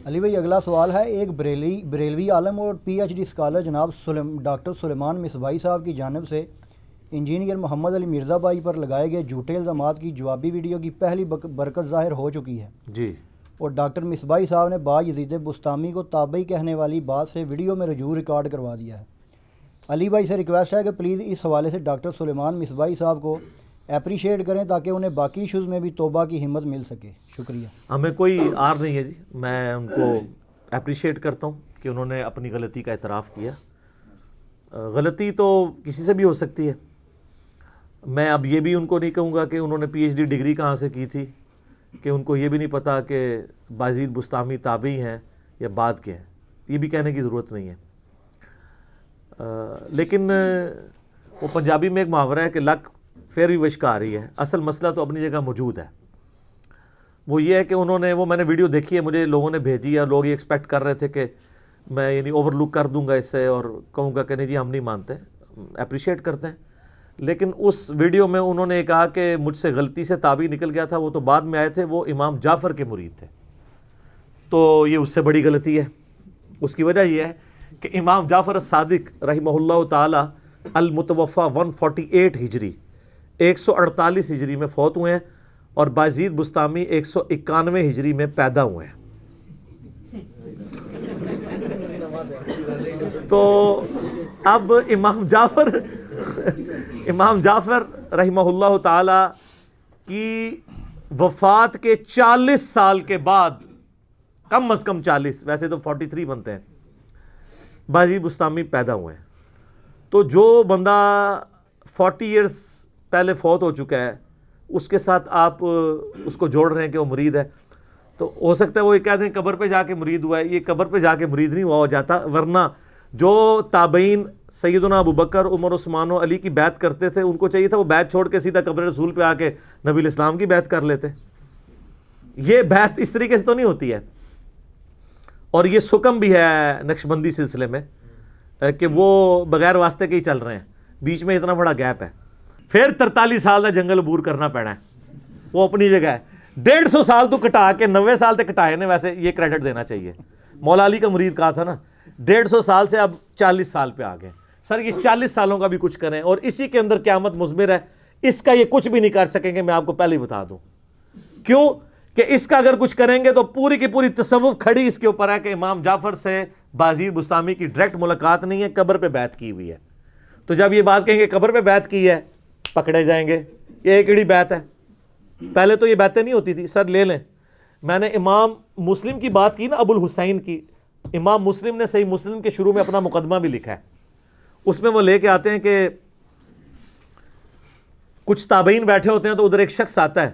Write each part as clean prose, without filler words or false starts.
علی بھائی اگلا سوال ہے، ایک بریلوی عالم اور پی ایچ ڈی اسکالر جناب ڈاکٹر سلیمان مصباحی صاحب کی جانب سے انجینئر محمد علی مرزا بھائی پر لگائے گئے جھوٹے الزامات کی جوابی ویڈیو کی پہلی برکت ظاہر ہو چکی ہے جی، اور ڈاکٹر مصباحی صاحب نے بایزید بستامی کو تابعی کہنے والی بات سے ویڈیو میں رجوع ریکارڈ کروا دیا ہے۔ علی بھائی سے ریکویسٹ ہے کہ پلیز اس حوالے سے ڈاکٹر سلیمان مصباحی صاحب کو اپریشیٹ کریں تاکہ انہیں باقی ایشوز میں بھی توبہ کی ہمت مل سکے۔ شکریہ۔ ہمیں کوئی آر نہیں ہے جی، میں ان کو اپریشیٹ کرتا ہوں کہ انہوں نے اپنی غلطی کا اعتراف کیا۔ غلطی تو کسی سے بھی ہو سکتی ہے۔ میں اب یہ بھی ان کو نہیں کہوں گا کہ انہوں نے پی ایچ ڈی ڈگری کہاں سے کی تھی، کہ ان کو یہ بھی نہیں پتا کہ باجید بستامی تابعی ہیں یا بعد کے ہیں، یہ بھی کہنے کی ضرورت نہیں ہے۔ لیکن وہ پنجابی میں ایک محاورہ ہے کہ لک پھر بھی وش کا آ رہی ہے، اصل مسئلہ تو اپنی جگہ موجود ہے۔ وہ یہ ہے کہ انہوں نے، وہ میں نے ویڈیو دیکھی ہے، مجھے لوگوں نے بھیجی ہے، لوگ یہ ایکسپیکٹ کر رہے تھے کہ میں یعنی اوور لک کر دوں گا اس سے اور کہوں گا کہ نہیں جی ہم نہیں مانتے، اپریشیٹ کرتے ہیں۔ لیکن اس ویڈیو میں انہوں نے کہا کہ مجھ سے غلطی سے تابعی نکل گیا تھا، وہ تو بعد میں آئے تھے، وہ امام جعفر کے مرید تھے، تو یہ اس سے بڑی غلطی ہے۔ اس کی وجہ یہ ہے کہ امام جعفر الصادق رحمہ اللہ تعالی المتوفی 148 ہجری 148 ہجری میں فوت ہوئے ہیں، اور باجید بستامی 191 ہجری میں پیدا ہوئے ہیں۔ تو اب امام جعفر رحمہ اللہ تعالی کی وفات کے 40 سال کے بعد، کم از کم 40، ویسے تو 43 بنتے ہیں، باجید بستامی پیدا ہوئے ہیں۔ تو جو بندہ 40 ایئرز پہلے فوت ہو چکا ہے، اس کے ساتھ آپ اس کو جوڑ رہے ہیں کہ وہ مرید ہے، تو ہو سکتا ہے وہ یہ کہہ دیں قبر پہ جا کے مرید ہوا ہے۔ یہ قبر پہ جا کے مرید نہیں ہوا ہو جاتا، ورنہ جو تابعین سیدنا ابو بکر، عمر، عثمان و علی کی بیعت کرتے تھے، ان کو چاہیے تھا وہ بیعت چھوڑ کے سیدھا قبر رسول پہ آ کے نبی الاسلام کی بیعت کر لیتے۔ یہ بیعت اس طریقے سے تو نہیں ہوتی ہے، اور یہ سکم بھی ہے نقشبندی سلسلے میں کہ وہ بغیر واسطے کے ہی چل رہے ہیں، بیچ میں اتنا بڑا گیپ ہے۔ پھر 43 سال کا جنگل عبور کرنا پڑا ہے، وہ اپنی جگہ ہے۔ 150 سال تو کٹا کے 90 سال تک کٹائے نے، ویسے یہ کریڈٹ دینا چاہیے۔ مولا علی کا مرید کہا تھا نا، 150 سال سے اب 40 سال پہ آ گئے۔ سر یہ 40 سالوں کا بھی کچھ کریں، اور اسی کے اندر قیامت مضمر ہے، اس کا یہ کچھ بھی نہیں کر سکیں گے، میں آپ کو پہلے ہی بتا دوں۔ کیوں کہ اس کا اگر کچھ کریں گے تو پوری کی پوری تصوف کھڑی اس کے اوپر ہے کہ امام جعفر سے باجید بستامی کی ڈائریکٹ ملاقات نہیں ہے، قبر پہ بیعت کی ہوئی ہے۔ تو جب یہ بات کہیں گے قبر پہ بیعت کی ہے، پکڑے جائیں گے، یہ ایک ایڑی بیعت ہے۔ پہلے تو یہ بیعتیں نہیں ہوتی تھی۔ سر لے لیں، میں نے امام مسلم کی بات کی نا، ابو الحسین کی، امام مسلم نے صحیح مسلم کے شروع میں اپنا مقدمہ بھی لکھا ہے، اس میں وہ لے کے آتے ہیں کہ کچھ تابعین بیٹھے ہوتے ہیں تو ادھر ایک شخص آتا ہے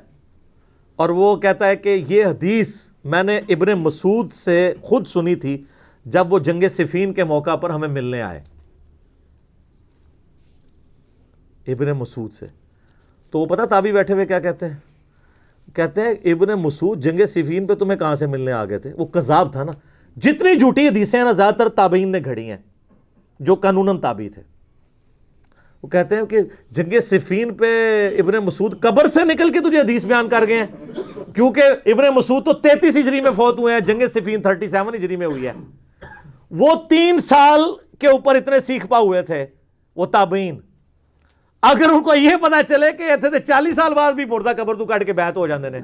اور وہ کہتا ہے کہ یہ حدیث میں نے ابن مسعود سے خود سنی تھی جب وہ جنگ صفین کے موقع پر ہمیں ملنے آئے، ابن مسعود سے۔ تو وہ پتہ تابعی بیٹھے ہوئے کیا کہتے ہیں؟ کہتے ہیں ابن مسعود جنگ صفین پہ تمہیں کہاں سے ملنے آ گئے تھے؟ وہ کذاب تھا نا، جتنی جھوٹی حدیثیں ہیں نا زیادہ تر تابعین نے گھڑی ہیں جو قانوناً تابعی تھے۔ وہ کہتے ہیں کہ جنگ صفین پہ ابن مسعود قبر سے نکل کے تجھے حدیث بیان کر گئے ہیں، کیونکہ ابن مسعود تو 33 ہجری میں فوت ہوئے ہیں، جنگ صفین 37 ہجری میں ہوئی ہے۔ وہ 3 سال کے اوپر اتنے سیکھ پا ہوئے تھے وہ تابعین، اگر ان کو یہ پتا چلے کہ 40 سال بعد بھی مردہ قبر تو کٹ کے بیعت ہو جاندے نے،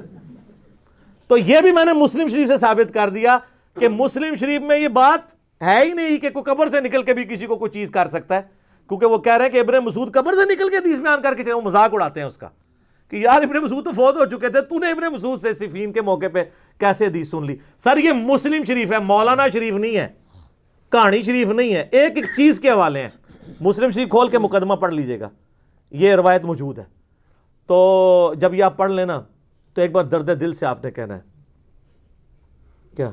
تو یہ بھی میں نے مسلم شریف سے ثابت کر دیا کہ مسلم شریف میں یہ بات ہے ہی نہیں کہ کوئی قبر سے نکل کے بھی کسی کو کوئی چیز کر سکتا ہے، کیونکہ وہ کہہ رہے ہیں کہ ابن مسعود قبر سے نکل کے حدیث بیان کر کے چلے، وہ مذاق اڑاتے ہیں اس کا کہ یار ابن مسعود تو فوت ہو چکے تھے، تو نے ابن مسعود سے صفین کے موقع پہ کیسے حدیث سن لی؟ سر یہ مسلم شریف ہے، مولانا شریف نہیں ہے، کہانی شریف نہیں ہے، ایک ایک چیز کے حوالے ہیں۔ مسلم شریف کھول کے مقدمہ پڑھ لیجئے گا، یہ روایت موجود ہے۔ تو جب یہ آپ پڑھ لینا تو ایک بار درد دل سے آپ نے کہنا ہے کیا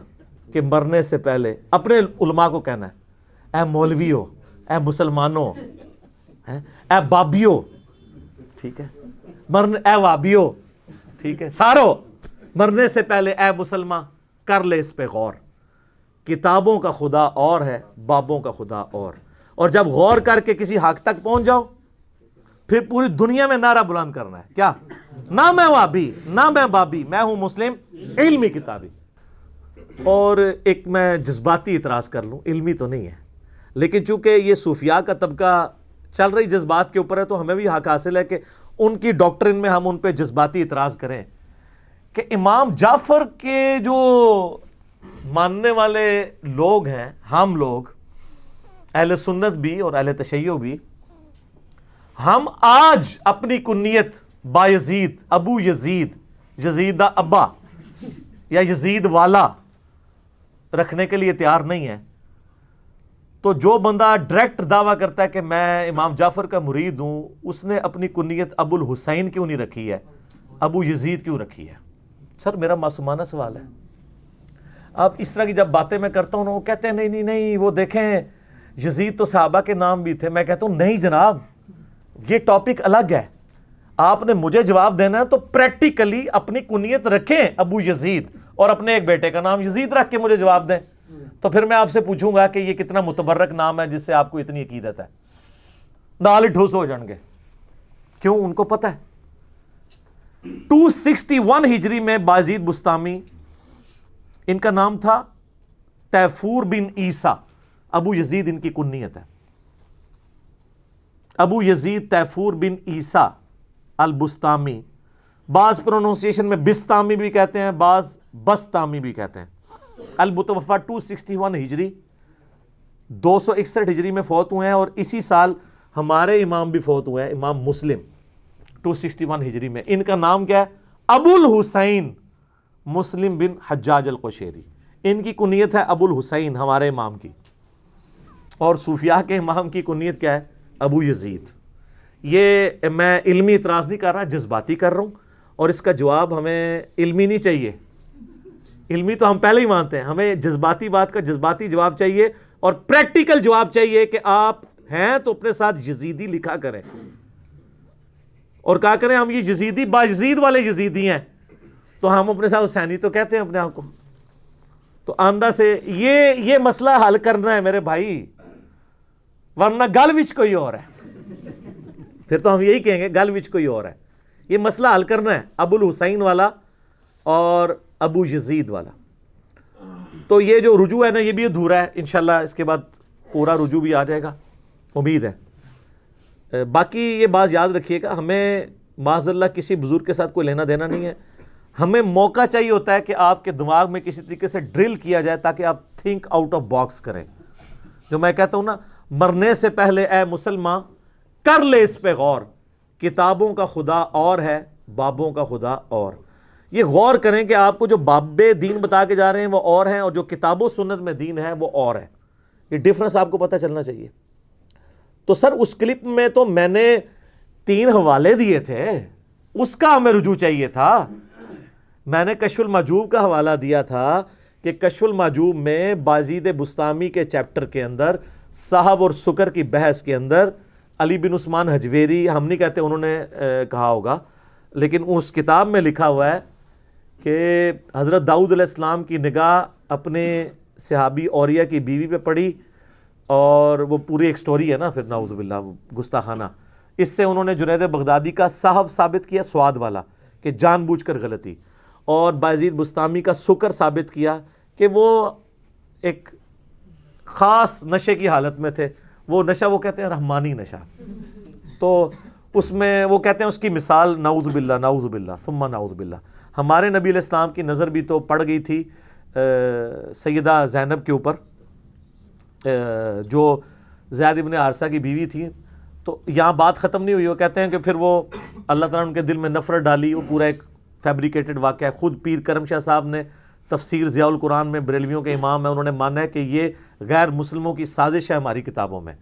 کہ مرنے سے پہلے اپنے علماء کو کہنا ہے، اے مولویو، اے مسلمانوں، اے بابیو، ٹھیک ہے، اے وابیو، ٹھیک ہے، سارو، مرنے سے پہلے اے مسلمان کر لے اس پہ غور، کتابوں کا خدا اور ہے، بابوں کا خدا اور جب غور کر کے کسی حق تک پہنچ جاؤ پھر پوری دنیا میں نعرہ بلند کرنا ہے، کیا؟ نہ میں وابی، نہ میں بابی، میں ہوں مسلم علمی کتابی۔ اور ایک میں جذباتی اعتراض کر لوں، علمی تو نہیں ہے، لیکن چونکہ یہ صوفیاء کا طبقہ چل رہی جذبات کے اوپر ہے تو ہمیں بھی حق حاصل ہے کہ ان کی ڈاکٹرن میں ہم ان پہ جذباتی اعتراض کریں کہ امام جعفر کے جو ماننے والے لوگ ہیں، ہم لوگ اہل سنت بھی اور اہل تشیع بھی، ہم آج اپنی کنیت بایزید، ابو یزید، یزید دا ابا یا یزید والا رکھنے کے لیے تیار نہیں ہے، تو جو بندہ ڈائریکٹ دعویٰ کرتا ہے کہ میں امام جعفر کا مرید ہوں، اس نے اپنی کنیت ابو الحسین کیوں نہیں رکھی ہے، ابو یزید کیوں رکھی ہے؟ سر میرا معصومانہ سوال ہے. اب اس طرح کی جب باتیں میں کرتا ہوں وہ کہتے ہیں نہیں نہیں نہیں وہ دیکھیں یزید تو صحابہ کے نام بھی تھے. میں کہتا ہوں نہیں جناب، یہ ٹاپک الگ ہے. آپ نے مجھے جواب دینا ہے تو پریکٹیکلی اپنی کنیت رکھیں ابو یزید اور اپنے ایک بیٹے کا نام یزید رکھ کے مجھے جواب دیں. تو پھر میں آپ سے پوچھوں گا کہ یہ کتنا متبرک نام ہے جس سے آپ کو اتنی عقیدت ہے. نال ٹھوس ہو جان گے. کیوں؟ ان کو پتہ ہے 261 ہجری میں بازید بستامی، ان کا نام تھا تیفور بن عیسیٰ، ابو یزید ان کی کنیت ہے. ابو یزید تیفور بن عیسیٰ البستامی، بعض پروننسیشن میں بستامی بھی کہتے ہیں، بعض بستامی بھی کہتے ہیں. المتوفا 261 ہجری، 261 ہجری میں فوت ہوئے ہیں، اور اسی سال ہمارے امام بھی فوت ہوئے ہیں، امام مسلم 261 ہجری میں. ان کا نام کیا ہے؟ ابو الحسین مسلم بن حجاج القشیری. ان کی کنیت ہے ابو الحسین ہمارے امام کی، اور صوفیاء کے امام کی کنیت کیا ہے؟ ابو یزید. یہ میں علمی اعتراض نہیں کر رہا، جذباتی کر رہا ہوں، اور اس کا جواب ہمیں علمی نہیں چاہیے. علمی تو ہم پہلے ہی مانتے ہیں، ہمیں جذباتی بات کا جذباتی جواب چاہیے، اور پریکٹیکل جواب چاہیے کہ آپ ہیں تو اپنے ساتھ یزیدی لکھا کریں اور کہا کریں ہم یہ یزیدی با یزید والے یزیدی ہیں، تو ہم اپنے ساتھ حسینی تو کہتے ہیں اپنے آپ کو. تو آندہ سے یہ مسئلہ حل کرنا ہے میرے بھائی، ورنہ گل وچ کوئی اور ہے. پھر تو ہم یہی کہیں گے گل وچ کوئی اور ہے. یہ مسئلہ حل کرنا ہے، ابو الحسین والا اور ابو یزید والا. تو یہ جو رجوع ہے نا یہ بھی ادھورا ہے، انشاءاللہ اس کے بعد پورا رجوع بھی آ جائے گا، امید ہے. باقی یہ بات یاد رکھیے گا، ہمیں معاذ اللہ کسی بزرگ کے ساتھ کوئی لینا دینا نہیں ہے. ہمیں موقع چاہیے ہوتا ہے کہ آپ کے دماغ میں کسی طریقے سے ڈرل کیا جائے تاکہ آپ تھنک آؤٹ آف باکس کریں. جو میں کہتا ہوں نا، مرنے سے پہلے اے مسلمان کر لے اس پہ غور، کتابوں کا خدا اور ہے، بابوں کا خدا اور. یہ غور کریں کہ آپ کو جو باب دین بتا کے جا رہے ہیں وہ اور ہیں، اور جو کتاب و سنت میں دین ہے وہ اور ہے. یہ ڈفرنس آپ کو پتہ چلنا چاہیے. تو سر اس کلپ میں تو میں نے 3 حوالے دیے تھے، اس کا ہمیں رجوع چاہیے تھا. میں نے کشف المحجوب کا حوالہ دیا تھا کہ کشف المحجوب میں بازید بستامی کے چیپٹر کے اندر صاحب اور سکر کی بحث کے اندر علی بن عثمان حجویری، ہم نہیں کہتے انہوں نے کہا ہوگا، لیکن اس کتاب میں لکھا ہوا ہے کہ حضرت داؤد علیہ السلام کی نگاہ اپنے صحابی اوریہ کی بیوی پہ پڑی، اور وہ پوری ایک سٹوری ہے نا، پھر نعوذ باللہ گستاخانہ. اس سے انہوں نے جنید بغدادی کا صاحب ثابت کیا، سواد والا، کہ جان بوجھ کر غلطی، اور بازید بستامی کا سکر ثابت کیا کہ وہ ایک خاص نشے کی حالت میں تھے. وہ نشہ وہ کہتے ہیں رحمانی نشہ. تو اس میں وہ کہتے ہیں اس کی مثال نعوذ باللہ ثم نعوذ باللہ. ہمارے نبی علیہ السلام کی نظر بھی تو پڑ گئی تھی سیدہ زینب کے اوپر، جو زید ابن حارثہ کی بیوی تھی. تو یہاں بات ختم نہیں ہوئی. وہ کہتے ہیں کہ پھر وہ اللہ تعالیٰ نے ان کے دل میں نفرت ڈالی. وہ پورا ایک فیبریکیٹڈ واقعہ ہے. خود پیر کرم شاہ صاحب نے تفسیر ضیاء القرآن میں، بریلویوں کے امام ہیں، انہوں نے مانا ہے کہ یہ غیر مسلموں کی سازش ہے ہماری کتابوں میں.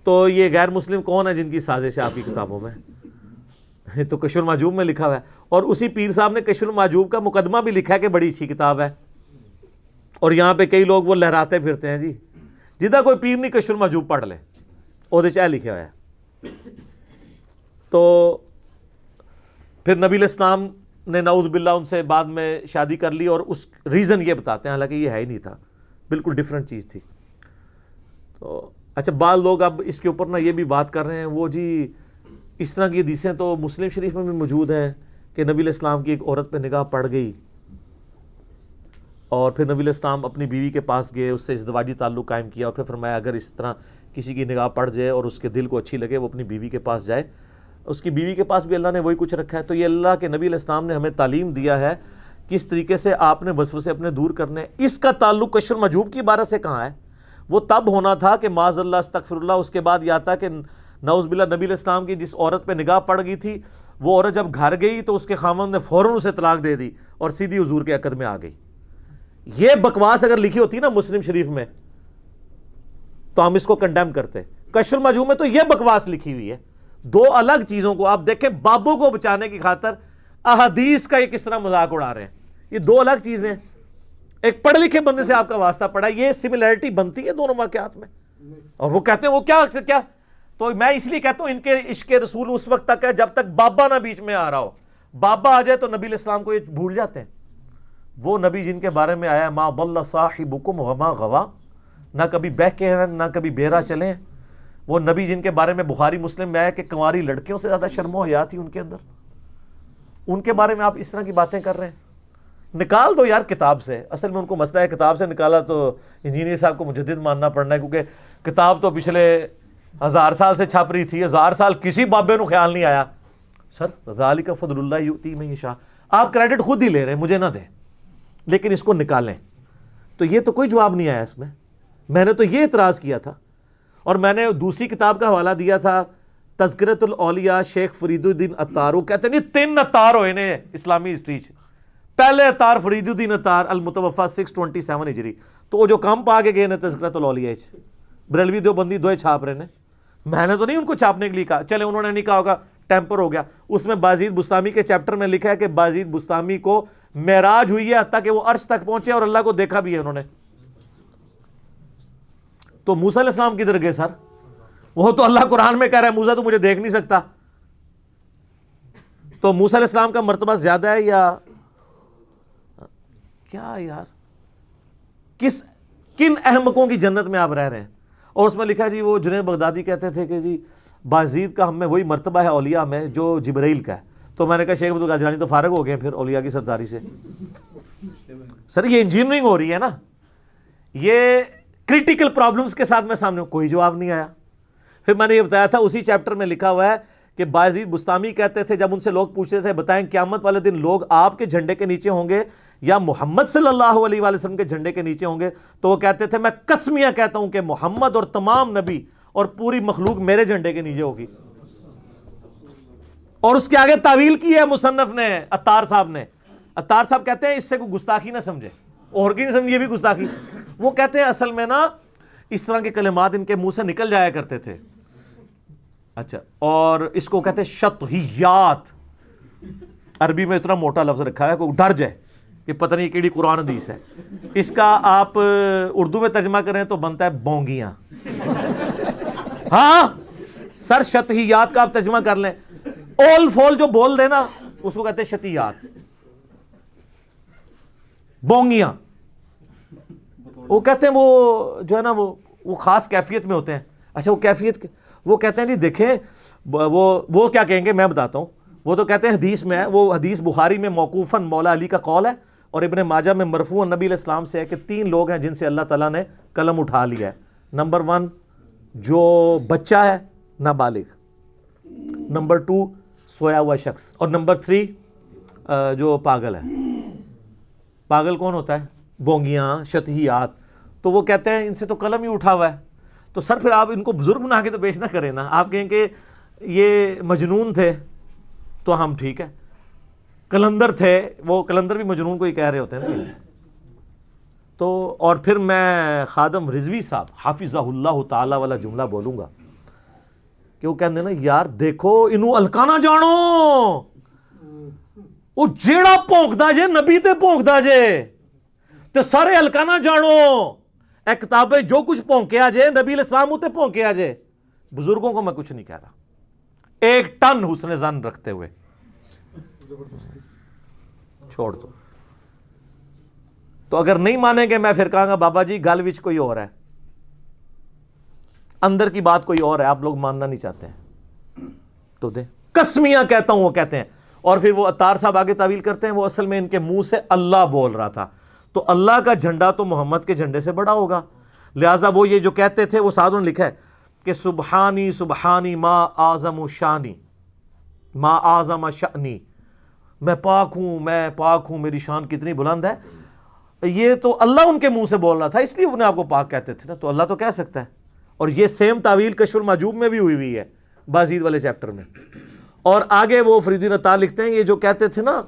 تو یہ غیر مسلم کون ہے جن کی سازش ہے آپ کی کتابوں میں؟ تو کشف المحجوب میں لکھا ہوا ہے. اور اسی پیر صاحب نے کشف المحجوب کا مقدمہ بھی لکھا ہے کہ بڑی اچھی کتاب ہے. اور یہاں پہ کئی لوگ وہ لہراتے پھرتے ہیں جی جدہ کوئی پیر نہیں کشف المحجوب پڑھ لے، وہ دے چاہ لکھا ہوا ہے. تو پھر نبی علیہ السلام نے نعوذ باللہ ان سے بعد میں شادی کر لی، اور اس ریزن یہ بتاتے ہیں، حالانکہ یہ ہے ہی نہیں تھا، بالکل ڈیفرنٹ چیز تھی. تو اچھا بعض لوگ اب اس کے اوپر نا یہ بھی بات کر رہے ہیں، وہ جی اس طرح کی حدیثیں تو مسلم شریف میں بھی موجود ہیں کہ نبی علیہ السلام کی ایک عورت پہ نگاہ پڑ گئی. اور پھر نبی علیہ السلام اپنی بیوی کے پاس گئے, اس سے ازدواجی تعلق قائم کیا, اور پھر فرمایا اگر اس طرح کسی کی نگاہ پڑ جائے اور اس کے دل کو اچھی لگے وہ اپنی بیوی کے پاس جائے. اس کی بیوی کے پاس بھی اللہ نے وہی کچھ رکھا ہے. تو یہ اللہ کے نبی علیہ السلام نے ہمیں تعلیم دیا ہے کس طریقے سے آپ نے وسوسے اپنے دور کرنے. اس کا تعلق کشف المحجوب کی عبارت سے کہاں ہے؟ وہ تب ہونا تھا کہ معاذ اللہ استغفر اللہ, اس کے بعد یہ آتا کہ نعوذ باللہ نبی علیہ السلام کی جس عورت پہ نگاہ پڑ گئی تھی وہ عورت جب گھر گئی تو اس کے خاوند نے فوراً اسے طلاق دے دی اور سیدھی حضور کے عقد میں آ گئی. یہ بکواس اگر لکھی ہوتی نا مسلم شریف میں تو ہم اس کو کنڈیم کرتے. کشف المحجوب میں تو یہ بکواس لکھی ہوئی ہے. دو الگ چیزوں کو آپ دیکھیں, بابوں کو بچانے کی خاطر احادیث کا یہ کس طرح مذاق اڑا رہے ہیں. یہ دو الگ چیزیں. ایک پڑھے لکھے بندے سے آپ کا واسطہ پڑا, یہ سملیرٹی بنتی ہے دونوں واقعات میں, اور وہ کہتے ہیں وہ کیا کیا. تو میں اس لیے کہتا ہوں ان کے عشق رسول اس وقت تک ہے جب تک بابا نہ بیچ میں آ رہا ہو. بابا آ جائے تو نبی علیہ السلام کو یہ بھول جاتے ہیں. وہ نبی جن کے بارے میں آیا ما ضل صاحبکم وما غوا, نہ کبھی بہکے ہیں نہ کبھی بہرا چلے ہیں. وہ نبی جن کے بارے میں بخاری مسلم میں آیا کہ کنواری لڑکیوں سے زیادہ شرم و حیا تھی ان کے اندر, ان کے بارے میں آپ اس طرح کی باتیں کر رہے ہیں. نکال دو یار کتاب سے. اصل میں ان کو مسئلہ ہے کتاب سے نکالا تو انجینئر صاحب کو مجدد ماننا پڑنا ہے, کیونکہ کتاب تو پچھلے 1000 سال سے چھپ رہی تھی. 1000 سال کسی بابے کو خیال نہیں آیا سر ذالک فضل اللہ یؤتی من یشاء. آپ کریڈٹ خود ہی لے رہے ہیں, مجھے نہ دیں, لیکن اس کو نکالیں. تو یہ تو کوئی جواب نہیں آیا اس میں. میں نے تو یہ اعتراض کیا تھا, اور میں نے دوسری کتاب کا حوالہ دیا تھا تذکرۃ الاولیاء شیخ فرید الدین عطار. وہ کہتے ہیں 3 عطار ہوئے نے اسلامی ہسٹری چ. پہلے عطار فرید الدین عطار المتوفا 627 ہجری. تو وہ جو کام پا کے گئے نے تذکرۃ الاولیاء بریلوی دیوبندی دوئے چھاپ رہے نے. میں نے تو نہیں ان کو چھاپنے کے لیے کہا, چلے انہوں نے نہیں کہا ہوگا ٹیمپر ہو گیا. اس میں بازید بستامی کے چیپٹر میں لکھا ہے کہ بازید بستامی کو معراج ہوئی ہے حتیٰ کہ وہ عرش تک پہنچے اور اللہ کو دیکھا بھی ہے انہوں نے. تو موسیٰ علیہ السلام کدھر گئے سر؟ وہ تو اللہ قرآن میں کہہ رہا ہے موسیٰ تو مجھے دیکھ نہیں سکتا. تو موسیٰ علیہ السلام کا مرتبہ زیادہ ہے یا کیا یار؟ کن احمقوں کی جنت میں آپ رہ رہے ہیں؟ اور اس میں لکھا جی وہ جنید بغدادی کہتے تھے کہ جی بازید کا ہم میں وہی مرتبہ ہے اولیاء میں جو جبرائیل کا ہے. تو میں نے کہا شیخ عبدالقادر جیلانی تو فارغ ہو گئے پھر اولیاء کی سرداری سے. سر یہ انجینئرنگ ہو رہی ہے نا, یہ کریٹیکل پرابلمز کے ساتھ میں سامنے کوئی جواب نہیں آیا. پھر میں نے یہ بتایا تھا اسی چیپٹر میں لکھا ہوا ہے کہ بازید بستامی کہتے تھے جب ان سے لوگ پوچھتے تھے بتائیں قیامت والے دن لوگ آپ کے جھنڈے کے نیچے ہوں گے یا محمد صلی اللہ علیہ وآلہ وسلم کے جھنڈے کے نیچے ہوں گے؟ تو وہ کہتے تھے میں قسمیہ کہتا ہوں کہ محمد اور تمام نبی اور پوری مخلوق میرے جھنڈے کے نیچے ہوگی. اور اس کے آگے تعویل کی ہے مصنف نے, عطار صاحب نے. عطار صاحب کہتے ہیں اس سے کوئی گستاخی نہ سمجھے, اور کی نہیں سمجھے, یہ بھی گستاخی. وہ کہتے ہیں اصل میں نا اس طرح کے کلمات ان کے منہ سے نکل جایا کرتے تھے. اچھا, اور اس کو کہتے ہیں شطحیات. عربی میں اتنا موٹا لفظ رکھا ہے کوئی ڈر جائے کہ پتہ نہیں کیڑی قرآن حدیث ہے. اس کا آپ اردو میں ترجمہ کریں تو بنتا ہے بونگیاں. ہاں سر شطحیات کا آپ ترجمہ کر لیں, اول فول جو بول دے نا اس کو کہتے ہیں شطحیات, بونگیاں. وہ کہتے ہیں وہ جو ہے نا وہ خاص کیفیت میں ہوتے ہیں. اچھا وہ کیفیت وہ کہتے ہیں جی دیکھیں وہ کیا کہیں گے میں بتاتا ہوں. وہ تو کہتے ہیں حدیث میں ہے, وہ حدیث بخاری میں موقوفاً مولا علی کا قول ہے اور ابن ماجہ میں مرفوعاً نبی علیہ السلام سے ہے کہ 3 لوگ ہیں جن سے اللہ تعالیٰ نے قلم اٹھا لیا ہے. نمبر 1 جو بچہ ہے نابالغ, نمبر 2 سویا ہوا شخص, اور نمبر 3 جو پاگل ہے. پاگل کون ہوتا ہے؟ بونگیاں, شطحیات. تو وہ کہتے ہیں ان سے تو قلم ہی اٹھا ہوا ہے. تو سر پھر آپ ان کو بزرگ بنا کے تو پیش نہ کریں نا. آپ کہیں کہ یہ مجنون تھے تو ہم ٹھیک ہے, کلندر تھے, وہ کلندر بھی مجنون کو ہی کہہ رہے ہوتے ہیں نا. تو اور پھر میں خادم رضوی صاحب حافظہ اللہ تعالی والا جملہ بولوں گا کہ وہ کہتے ہیں نا یار دیکھو انہوں الکانا جانو, وہ جیڑا پونکدا جے نبی تے پونکدا جے تے سارے الکانا جانو. اے کتابیں جو کچھ پونکیا جے نبی علیہ السلام تے پونکیا جے. بزرگوں کو میں کچھ نہیں کہہ رہا, 1 ٹن حسن ظن رکھتے ہوئے چھوڑ دو. تو اگر نہیں مانیں گے میں پھر کہاں گا بابا جی گل وچ کوئی اور ہے, اندر کی بات کوئی اور ہے, آپ لوگ ماننا نہیں چاہتے ہیں تو دیں. قسمیاں کہتا ہوں وہ کہتے ہیں. اور پھر وہ عطار صاحب آگے تعویل کرتے ہیں وہ اصل میں ان کے منہ سے اللہ بول رہا تھا. تو اللہ کا جھنڈا تو محمد کے جھنڈے سے بڑا ہوگا. لہٰذا وہ یہ جو کہتے تھے وہ ساتھ انہوں نے لکھا ہے کہ سبحانی سبحانی ما اعظم شانی ما اعظم شانی، میں پاک ہوں، میری شان کتنی بلند ہے. یہ تو اللہ ان کے منہ سے بول رہا تھا، اس لیے انہیں آپ کو پاک کہتے تھے نا. تو اللہ تو کہہ سکتا ہے. اور یہ سیم تعویل کشف المحجوب میں بھی ہوئی ہے، بازید والے چیپٹر میں. اور آگے وہ فرید الدین عطار لکھتے ہیں یہ جو کہتے تھے نا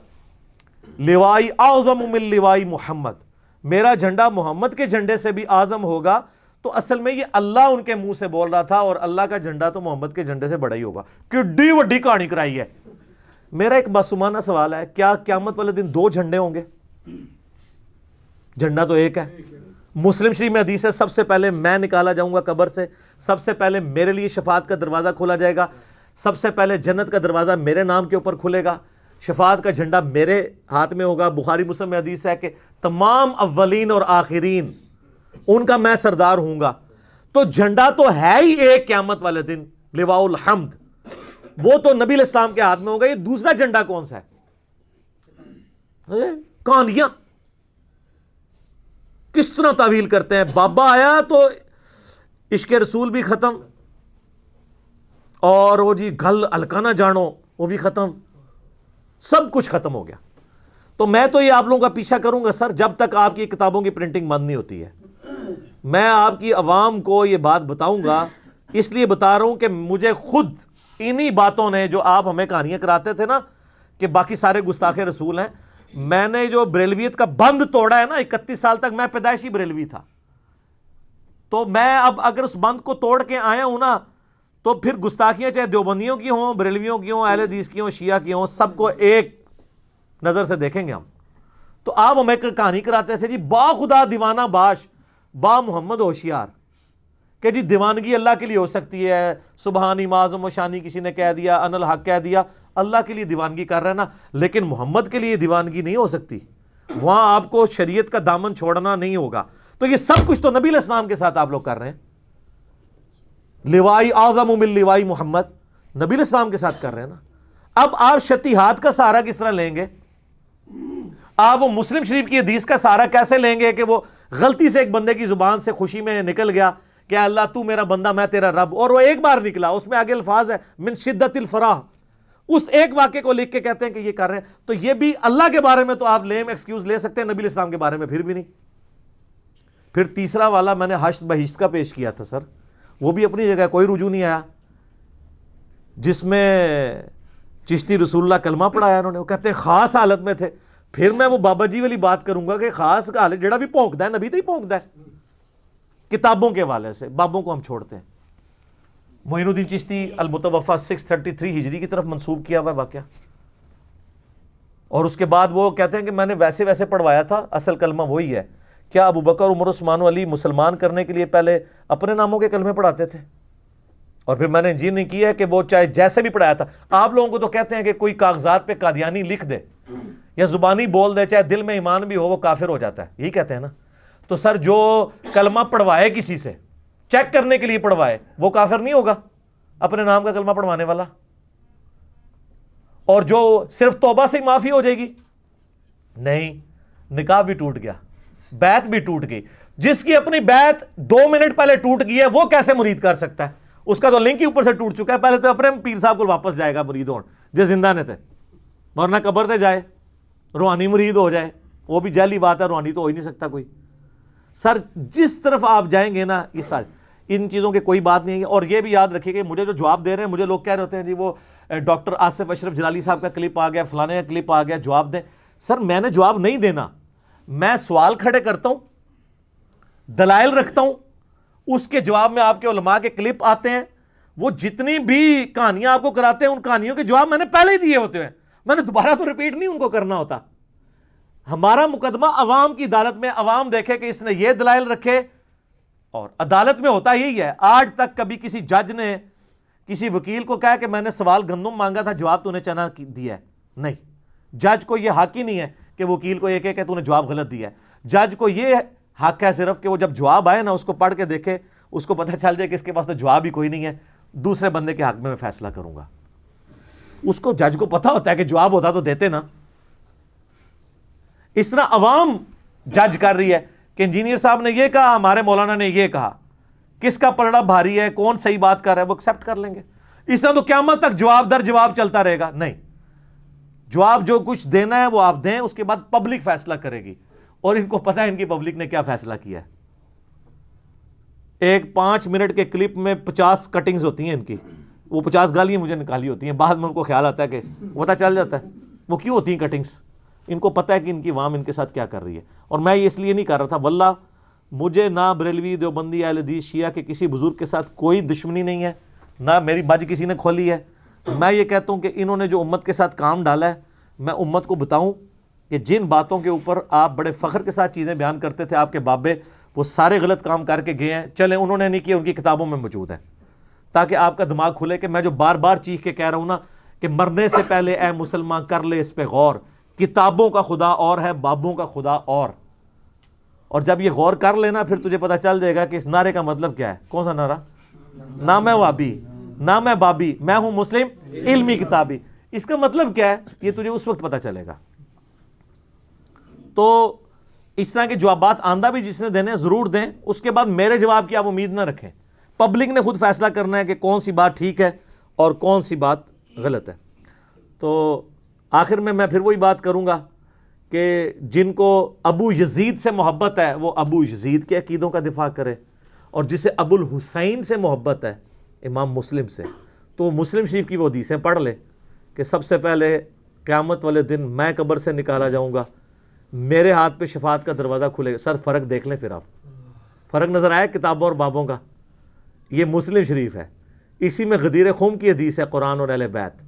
لوائی اعظم من لوائی محمد، میرا جھنڈا محمد کے جھنڈے سے بھی اعظم ہوگا، تو اصل میں یہ اللہ ان کے منہ سے بول رہا تھا، اور اللہ کا جھنڈا تو محمد کے جھنڈے سے بڑا ہی ہوگا. کڈی وڈی کہانی کرائی ہے. میرا ایک معصومانہ سوال ہے، کیا قیامت والے دن دو جھنڈے ہوں گے؟ جھنڈا تو ایک ہے. مسلم شریف میں حدیث ہے سب سے پہلے میں نکالا جاؤں گا قبر سے، سب سے پہلے میرے لیے شفاعت کا دروازہ کھولا جائے گا، سب سے پہلے جنت کا دروازہ میرے نام کے اوپر کھلے گا، شفاعت کا جھنڈا میرے ہاتھ میں ہوگا. بخاری مسلم میں حدیث ہے کہ تمام اولین اور آخرین ان کا میں سردار ہوں گا. تو جھنڈا تو ہے ہی ایک قیامت والے دن، لواء الحمد، وہ تو نبی علیہ السلام کے ہاتھ میں ہوگا. یہ دوسرا جھنڈا کون سا ہے؟ کہانیاں کس طرح تعویل کرتے ہیں. بابا آیا تو عشق رسول بھی ختم، اور وہ جی گھل الکانا جانو وہ بھی ختم، سب کچھ ختم ہو گیا. تو میں تو یہ آپ لوگوں کا پیچھا کروں گا سر جب تک آپ کی کتابوں کی پرنٹنگ بند نہیں ہوتی ہے. میں آپ کی عوام کو یہ بات بتاؤں گا، اس لیے بتا رہا ہوں کہ مجھے خود انہی باتوں نے، جو آپ ہمیں کہانیاں کراتے تھے نا کہ باقی سارے گستاخ رسول ہیں، میں نے جو بریلویت کا بند توڑا ہے نا، 31 سال تک میں پیدائشی بریلوی تھا، تو میں اب اگر اس بند کو توڑ کے آیا ہوں نا، تو پھر گستاخیاں چاہے دیوبندیوں کی ہوں، بریلویوں کی ہوں، اہل حدیث کی ہوں، شیعہ کی ہوں، سب کو ایک نظر سے دیکھیں گے ہم. تو آپ ہمیں کہانی کراتے تھے جی با خدا دیوانہ باش با محمد ہوشیار، کہ جی دیوانگی اللہ کے لیے ہو سکتی ہے، سبحانی معظم و شانی کسی نے کہہ دیا، ان الحق کہہ دیا، اللہ کے لیے دیوانگی کر رہے ہیں نا، لیکن محمد کے لیے دیوانگی نہیں ہو سکتی. وہاں آپ کو شریعت کا دامن چھوڑنا نہیں ہوگا. تو یہ سب کچھ تو نبی علیہ السلام کے ساتھ آپ لوگ کر رہے ہیں. لوائی اعظم من لوائی محمد نبی علیہ السلام کے ساتھ کر رہے ہیں نا. اب آپ شتیہات کا سہارا کس طرح لیں گے؟ آپ وہ مسلم شریف کی حدیث کا سہارا کیسے لیں گے کہ وہ غلطی سے ایک بندے کی زبان سے خوشی میں نکل گیا کہ اللہ تو میرا بندہ میں تیرا رب، اور وہ ایک بار نکلا، اس میں آگے الفاظ ہے من شدت الفرح، اس ایک واقعے کو لکھ کے کہتے ہیں کہ یہ کر رہے ہیں. تو یہ بھی اللہ کے بارے میں تو آپ لیم ایکسکیوز لے سکتے ہیں، نبی علیہ السلام کے بارے میں پھر بھی نہیں. پھر تیسرا والا میں نے حشد بہشت کا پیش کیا تھا سر، وہ بھی اپنی جگہ کوئی رجوع نہیں آیا، جس میں چشتی رسول اللہ کلمہ پڑھایا انہوں نے. وہ کہتے ہیں خاص حالت میں تھے. پھر میں وہ بابا جی والی بات کروں گا کہ خاص حالت جڑا بھی پونکتا ہے نبی تو ہی پونکتا ہے. کتابوں کے حوالے سے بابوں کو ہم چھوڑتے ہیں. معین الدین چشتی المتوفا 633 ہجری کی طرف منسوب کیا ہوا ہے واقعہ. اور اس کے بعد وہ کہتے ہیں کہ میں نے ویسے ویسے پڑھوایا تھا، اصل کلمہ وہی ہے. کیا ابو بکر عمر عثمان علی مسلمان کرنے کے لیے پہلے اپنے ناموں کے کلمے پڑھاتے تھے؟ اور پھر میں نے انجیل نہیں کیا ہے کہ وہ چاہے جیسے بھی پڑھایا تھا. آپ لوگوں کو تو کہتے ہیں کہ کوئی کاغذات پہ قادیانی لکھ دے یا زبانی بول دے، چاہے دل میں ایمان بھی ہو، وہ کافر ہو جاتا ہے، یہی کہتے ہیں نا. تو سر جو کلمہ پڑھوائے کسی سے چیک کرنے کے لیے پڑھوائے وہ کافر نہیں ہوگا اپنے نام کا کلمہ پڑھوانے والا؟ اور جو صرف توبہ سے ہی معافی ہو جائے گی؟ نہیں، نکاح بھی ٹوٹ گیا، بیعت بھی ٹوٹ گئی. جس کی اپنی بیعت 2 منٹ پہلے ٹوٹ گئی ہے وہ کیسے مرید کر سکتا ہے؟ اس کا تو لنک ہی اوپر سے ٹوٹ چکا ہے. پہلے تو اپنے پیر صاحب کو واپس جائے گا مرید ہون جو زندہ نے تھے، ورنہ قبر تے جائے روحانی مرید ہو جائے. وہ بھی جعلی بات ہے، روحانی تو ہو ہی نہیں سکتا کوئی. سر جس طرف آپ جائیں گے نا، یہ سارے ان چیزوں کے کوئی بات نہیں ہے. اور یہ بھی یاد رکھیے کہ مجھے جو جواب دے رہے ہیں، مجھے لوگ کہہ رہے ہوتے ہیں جی وہ ڈاکٹر آصف اشرف جلالی صاحب کا کلپ آ گیا، فلانے کا کلپ آ گیا، جواب دیں. سر میں نے جواب نہیں دینا، میں سوال کھڑے کرتا ہوں، دلائل رکھتا ہوں، اس کے جواب میں آپ کے علماء کے کلپ آتے ہیں. وہ جتنی بھی کہانیاں آپ کو کراتے ہیں ان کہانیوں کے جواب میں نے پہلے ہی دیے ہوتے ہیں، میں نے دوبارہ تو ریپیٹ نہیں ان کو کرنا ہوتا. ہمارا مقدمہ عوام کی عدالت میں، عوام دیکھے کہ اس نے یہ دلائل رکھے، اور عدالت میں ہوتا یہی ہے. آج تک کبھی کسی جج نے کسی وکیل کو کہا کہ میں نے سوال گندم مانگا تھا، جواب تو نے چنا دیا ہے؟ نہیں. جج کو یہ حق ہی نہیں ہے کہ وکیل کو یہ کہے کہ تو نے جواب غلط دیا ہے. جج کو یہ حق ہے صرف کہ وہ جب جواب آئے نا اس کو پڑھ کے دیکھے، اس کو پتہ چل جائے کہ اس کے پاس تو جواب ہی کوئی نہیں ہے، دوسرے بندے کے حق میں فیصلہ کروں گا. اس کو جج کو پتہ ہوتا ہے کہ جواب ہوتا تو دیتے نا. اس طرح عوام جج کر رہی ہے کہ انجینئر صاحب نے یہ کہا, ہمارے مولانا نے یہ کہا, کس کا پلڑا بھاری ہے, کون صحیح بات کر رہا ہے, وہ ایکسیپٹ کر لیں گے. اس طرح تو قیامت تک جواب در جواب چلتا رہے گا. نہیں, جواب جو کچھ دینا ہے وہ آپ دیں, اس کے بعد پبلک فیصلہ کرے گی. اور ان کو پتا ہے ان کی پبلک نے کیا فیصلہ کیا ہے. ایک 5 منٹ کے کلپ میں 50 کٹنگز ہوتی ہیں ان کی, وہ 50 گالیاں مجھے نکالی ہوتی ہیں. بعد میں ان کو خیال آتا ہے کہ پتہ چل جاتا ہے وہ کیوں ہوتی ہیں کٹنگز. ان کو پتہ ہے کہ ان کی عوام ان کے ساتھ کیا کر رہی ہے. اور میں یہ اس لیے نہیں کر رہا تھا, واللہ مجھے نہ بریلوی, دیوبندی, اہل حدیث, شیعہ کے کسی بزرگ کے ساتھ کوئی دشمنی نہیں ہے, نہ میری بج کسی نے کھولی ہے. میں یہ کہتا ہوں کہ انہوں نے جو امت کے ساتھ کام ڈالا ہے, میں امت کو بتاؤں کہ جن باتوں کے اوپر آپ بڑے فخر کے ساتھ چیزیں بیان کرتے تھے, آپ کے بابے وہ سارے غلط کام کر کے گئے ہیں. چلیں انہوں نے نہیں کیا, ان کی کتابوں میں موجود ہے, تاکہ آپ کا دماغ کھلے کہ میں جو بار بار چیخ کے کہہ رہا ہوں نا کہ مرنے سے پہلے اے مسلمان کر لے اس پہ غور, کتابوں کا خدا اور ہے, بابوں کا خدا اور جب یہ غور کر لینا پھر تجھے پتہ چل جائے گا کہ اس نعرے کا مطلب کیا ہے. کون سا نعرہ؟ نہ میں وابی, نہ میں بابی, میں ہوں مسلم علمی کتابی. اس کا مطلب کیا ہے یہ تجھے اس وقت پتہ چلے گا. تو اس طرح کے جوابات آندہ بھی جس نے دینے ضرور دیں, اس کے بعد میرے جواب کی آپ امید نہ رکھیں. پبلک نے خود فیصلہ کرنا ہے کہ کون سی بات ٹھیک ہے اور کون سی بات غلط ہے. تو آخر میں پھر وہی بات کروں گا کہ جن کو ابو یزید سے محبت ہے وہ ابو یزید کے عقیدوں کا دفاع کرے, اور جسے ابو الحسین سے محبت ہے امام مسلم سے, تو وہ مسلم شریف کی وہ حدیثیں پڑھ لے کہ سب سے پہلے قیامت والے دن میں قبر سے نکالا جاؤں گا, میرے ہاتھ پہ شفاعت کا دروازہ کھلے گا. سر فرق دیکھ لیں, پھر آپ فرق نظر آئے کتابوں اور بابوں کا. یہ مسلم شریف ہے, اسی میں غدیر خم کی حدیث ہے قرآن اور اہل بیت.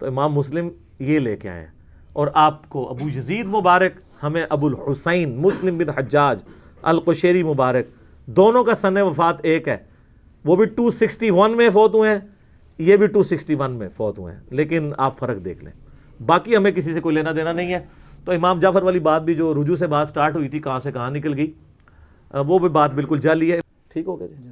تو امام مسلم یہ لے کے آئے ہیں, اور آپ کو ابو یزید مبارک, ہمیں ابو الحسین مسلم بن حجاج القشیری مبارک, دونوں کا سن وفات ایک ہے. وہ بھی 261 میں فوت ہوئے ہیں, یہ بھی 261 میں فوت ہوئے ہیں, لیکن آپ فرق دیکھ لیں. باقی ہمیں کسی سے کوئی لینا دینا نہیں ہے. تو امام جعفر والی بات بھی جو رجوع سے بات سٹارٹ ہوئی تھی, کہاں سے کہاں نکل گئی, وہ بھی بات بالکل جعلی ہے. ٹھیک ہو گیا جی.